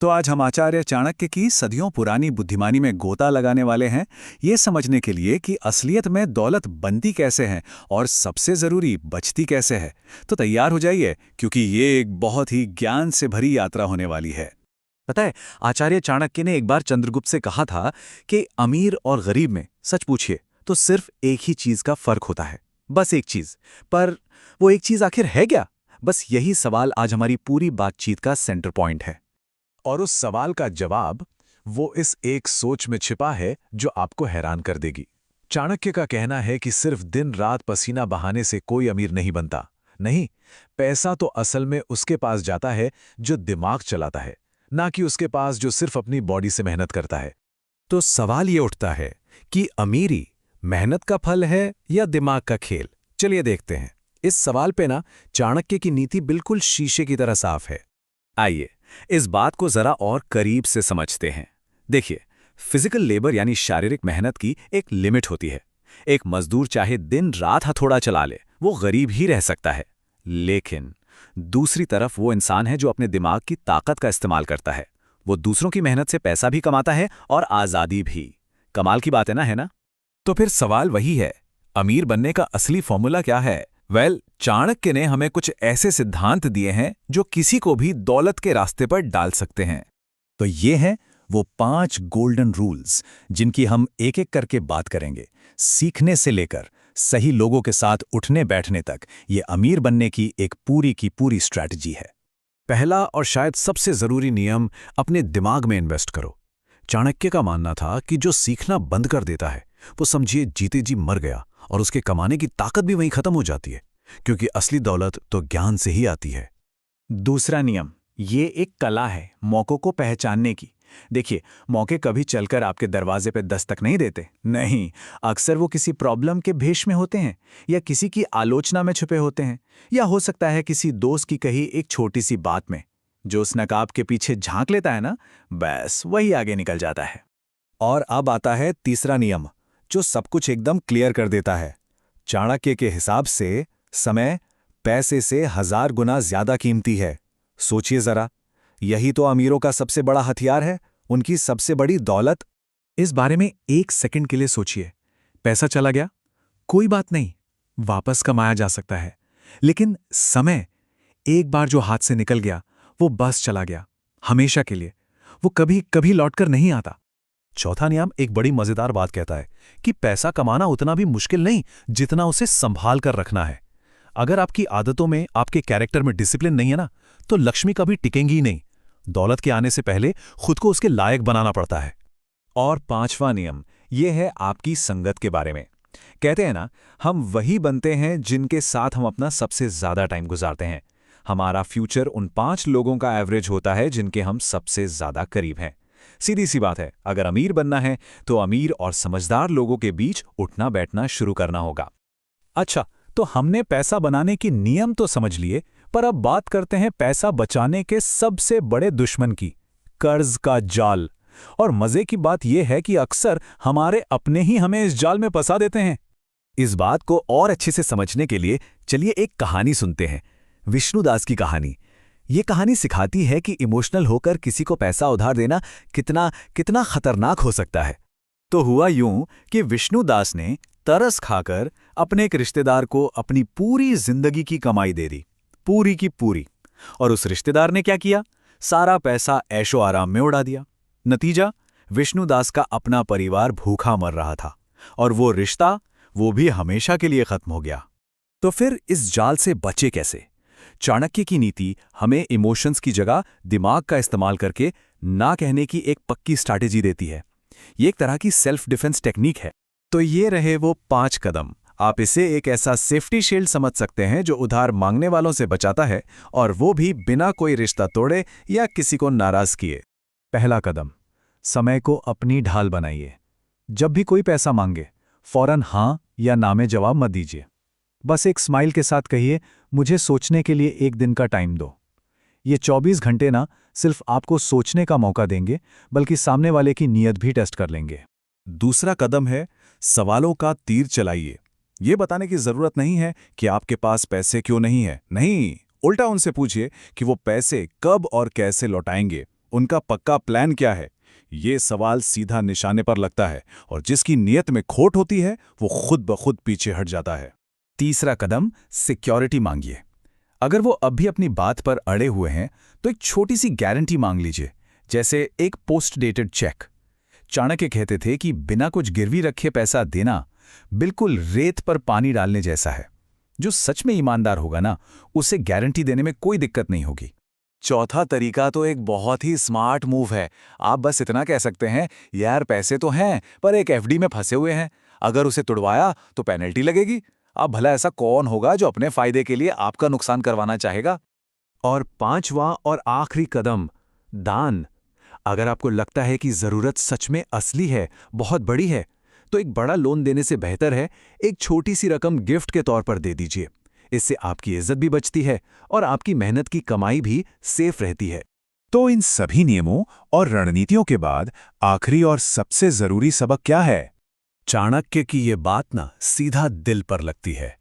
तो आज हम आचार्य चाणक्य की सदियों पुरानी बुद्धिमानी में गोता लगाने वाले हैं, ये समझने के लिए कि असलियत में दौलत बनती कैसे है और सबसे जरूरी बचती कैसे है। तो तैयार हो जाइए, क्योंकि ये एक बहुत ही ज्ञान से भरी यात्रा होने वाली है। पता है, आचार्य चाणक्य ने एक बार चंद्रगुप्त से कहा था कि अमीर और गरीब में सच पूछिए तो सिर्फ एक ही चीज का फर्क होता है। बस एक चीज। पर वो एक चीज आखिर है क्या? बस यही सवाल आज हमारी पूरी बातचीत का सेंटर पॉइंट है। और उस सवाल का जवाब वो इस एक सोच में छिपा है जो आपको हैरान कर देगी। चाणक्य का कहना है कि सिर्फ दिन रात पसीना बहाने से कोई अमीर नहीं बनता। नहीं, पैसा तो असल में उसके पास जाता है जो दिमाग चलाता है, ना कि उसके पास जो सिर्फ अपनी बॉडी से मेहनत करता है। तो सवाल ये उठता है कि अमीरी मेहनत का फल है या दिमाग का खेल? चलिए देखते हैं। इस सवाल पे ना चाणक्य की नीति बिल्कुल शीशे की तरह साफ है। आइए इस बात को जरा और करीब से समझते हैं। देखिए, फिजिकल लेबर यानी शारीरिक मेहनत की एक लिमिट होती है। एक मजदूर चाहे दिन रात हथौड़ा चला ले, वो गरीब ही रह सकता है। लेकिन दूसरी तरफ वो इंसान है जो अपने दिमाग की ताकत का इस्तेमाल करता है। वो दूसरों की मेहनत से पैसा भी कमाता है और आज़ादी भी। कमाल की बात है ना? तो फिर सवाल वही है, अमीर बनने का असली फॉर्मूला क्या है? चाणक्य ने हमें कुछ ऐसे सिद्धांत दिए हैं जो किसी को भी दौलत के रास्ते पर डाल सकते हैं। तो ये हैं वो 5 गोल्डन रूल्स, जिनकी हम एक एक करके बात करेंगे। सीखने से लेकर सही लोगों के साथ उठने बैठने तक ये अमीर बनने की एक पूरी की पूरी स्ट्रैटेजी है। पहला और शायद सबसे जरूरी नियम, अपने दिमाग में इन्वेस्ट करो। चाणक्य का मानना था कि जो सीखना बंद कर देता है वो समझिए जीते जी मर गया, और उसके कमाने की ताकत भी वहीं खत्म हो जाती है, क्योंकि असली दौलत तो ज्ञान से ही आती है। दूसरा नियम, ये एक कला है मौकों को पहचानने की। देखिए, मौके कभी चलकर आपके दरवाजे पे दस्तक नहीं देते। नहीं, अक्सर वो किसी प्रॉब्लम के भेष में होते हैं, या किसी की आलोचना में छुपे होते हैं, या हो सकता है किसी दोस्त की कही एक छोटी सी बात में। जो उस नकाब के पीछे झांक लेता है ना, बस वही आगे निकल जाता है। और अब आता है तीसरा नियम, जो सब कुछ एकदम क्लियर कर देता है। चाणक्य के हिसाब से समय पैसे से 1000 गुना ज्यादा कीमती है। सोचिए जरा, यही तो अमीरों का सबसे बड़ा हथियार है, उनकी सबसे बड़ी दौलत। इस बारे में एक सेकंड के लिए सोचिए। पैसा चला गया, कोई बात नहीं, वापस कमाया जा सकता है। लेकिन समय, एक बार जो हाथ से निकल गया वो बस चला गया, हमेशा के लिए। वो कभी कभी लौटकर नहीं आता। चौथा नियम एक बड़ी मजेदार बात कहता है कि पैसा कमाना उतना भी मुश्किल नहीं जितना उसे संभाल कर रखना है। अगर आपकी आदतों में, आपके कैरेक्टर में डिसिप्लिन नहीं है ना, तो लक्ष्मी कभी टिकेंगी ही नहीं। दौलत के आने से पहले खुद को उसके लायक बनाना पड़ता है। और पांचवा नियम ये है आपकी संगत के बारे में। कहते हैं ना, हम वही बनते हैं जिनके साथ हम अपना सबसे ज्यादा टाइम गुजारते हैं। हमारा फ्यूचर उन 5 लोगों का एवरेज होता है जिनके हम सबसे ज्यादा करीब हैं। सीधी सी बात है, अगर अमीर बनना है तो अमीर और समझदार लोगों के बीच उठना बैठना शुरू करना होगा। अच्छा, तो हमने पैसा बनाने की नियम तो समझ लिए, पर अब बात करते हैं पैसा बचाने के सबसे बड़े दुश्मन की, कर्ज का जाल। और मजे की बात यह है कि अक्सर हमारे अपने ही हमें इस जाल में फंसा देते हैं। इस बात को और अच्छे से समझने के लिए चलिए एक कहानी सुनते हैं, विष्णुदास की कहानी। ये कहानी सिखाती है कि इमोशनल होकर किसी को पैसा उधार देना कितना कितना खतरनाक हो सकता है। तो हुआ यूं कि विष्णुदास ने तरस खाकर अपने एक रिश्तेदार को अपनी पूरी जिंदगी की कमाई दे दी, पूरी की पूरी। और उस रिश्तेदार ने क्या किया? सारा पैसा ऐशो आराम में उड़ा दिया। नतीजा, विष्णुदास का अपना परिवार भूखा मर रहा था, और वो रिश्ता, वो भी हमेशा के लिए खत्म हो गया। तो फिर इस जाल से बचे कैसे? चाणक्य की नीति हमें इमोशंस की जगह दिमाग का इस्तेमाल करके ना कहने की एक पक्की स्ट्रैटेजी देती है। ये एक तरह की सेल्फ डिफेंस टेक्निक है। तो ये रहे वो 5 कदम। आप इसे एक ऐसा सेफ्टी शील्ड समझ सकते हैं जो उधार मांगने वालों से बचाता है, और वो भी बिना कोई रिश्ता तोड़े या किसी को नाराज किए। पहला कदम, समय को अपनी ढाल बनाइए। जब भी कोई पैसा मांगे, फौरन हां या ना में जवाब मत दीजिए। बस एक स्माइल के साथ कहिए, मुझे सोचने के लिए 1 दिन का टाइम दो। ये 24 घंटे ना सिर्फ आपको सोचने का मौका देंगे, बल्कि सामने वाले की नीयत भी टेस्ट कर लेंगे। दूसरा कदम है, सवालों का तीर चलाइए। ये बताने की जरूरत नहीं है कि आपके पास पैसे क्यों नहीं है। नहीं, उल्टा उनसे पूछिए कि वो पैसे कब और कैसे लौटाएंगे। उनका पक्का प्लान क्या है? ये सवाल सीधा निशाने पर लगता है, और जिसकी नीयत में खोट होती है वो खुद ब खुद पीछे हट जाता है। तीसरा कदम, सिक्योरिटी मांगिए। अगर वो अब भी अपनी बात पर अड़े हुए हैं तो एक छोटी सी गारंटी मांग लीजिए, जैसे एक पोस्ट डेटेड चेक। चाणक्य कहते थे कि बिना कुछ गिरवी रखे पैसा देना बिल्कुल रेत पर पानी डालने जैसा है। जो सच में ईमानदार होगा ना, उसे गारंटी देने में कोई दिक्कत नहीं होगी। चौथा तरीका तो एक बहुत ही स्मार्ट मूव है। आप बस इतना कह सकते हैं, यार पैसे तो हैं पर एक एफडी में फंसे हुए हैं, अगर उसे तुड़वाया तो पेनल्टी लगेगी। अब भला ऐसा कौन होगा जो अपने फायदे के लिए आपका नुकसान करवाना चाहेगा? और पांचवा और आखिरी कदम, दान। अगर आपको लगता है कि जरूरत सच में असली है, बहुत बड़ी है, तो एक बड़ा लोन देने से बेहतर है एक छोटी सी रकम गिफ्ट के तौर पर दे दीजिए। इससे आपकी इज्जत भी बचती है और आपकी मेहनत की कमाई भी सेफ रहती है। तो इन सभी नियमों और रणनीतियों के बाद आखिरी और सबसे जरूरी सबक क्या है? चाणक्य की ये बात ना सीधा दिल पर लगती है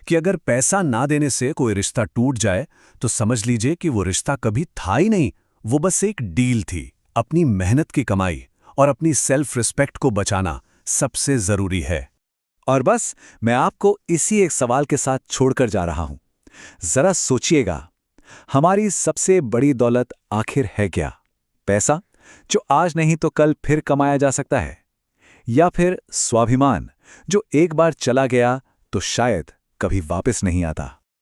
कि अगर पैसा ना देने से कोई रिश्ता टूट जाए तो समझ लीजिए कि वो रिश्ता कभी था ही नहीं, वो बस एक डील थी। अपनी मेहनत की कमाई और अपनी सेल्फ रिस्पेक्ट को बचाना सबसे जरूरी है। और बस मैं आपको इसी एक सवाल के साथ छोड़कर जा रहा हूं। जरा सोचिएगा, हमारी सबसे बड़ी दौलत आखिर है क्या? पैसा जो आज नहीं तो कल फिर कमाया जा सकता है, या फिर स्वाभिमान जो एक बार चला गया तो शायद कभी वापस नहीं आता?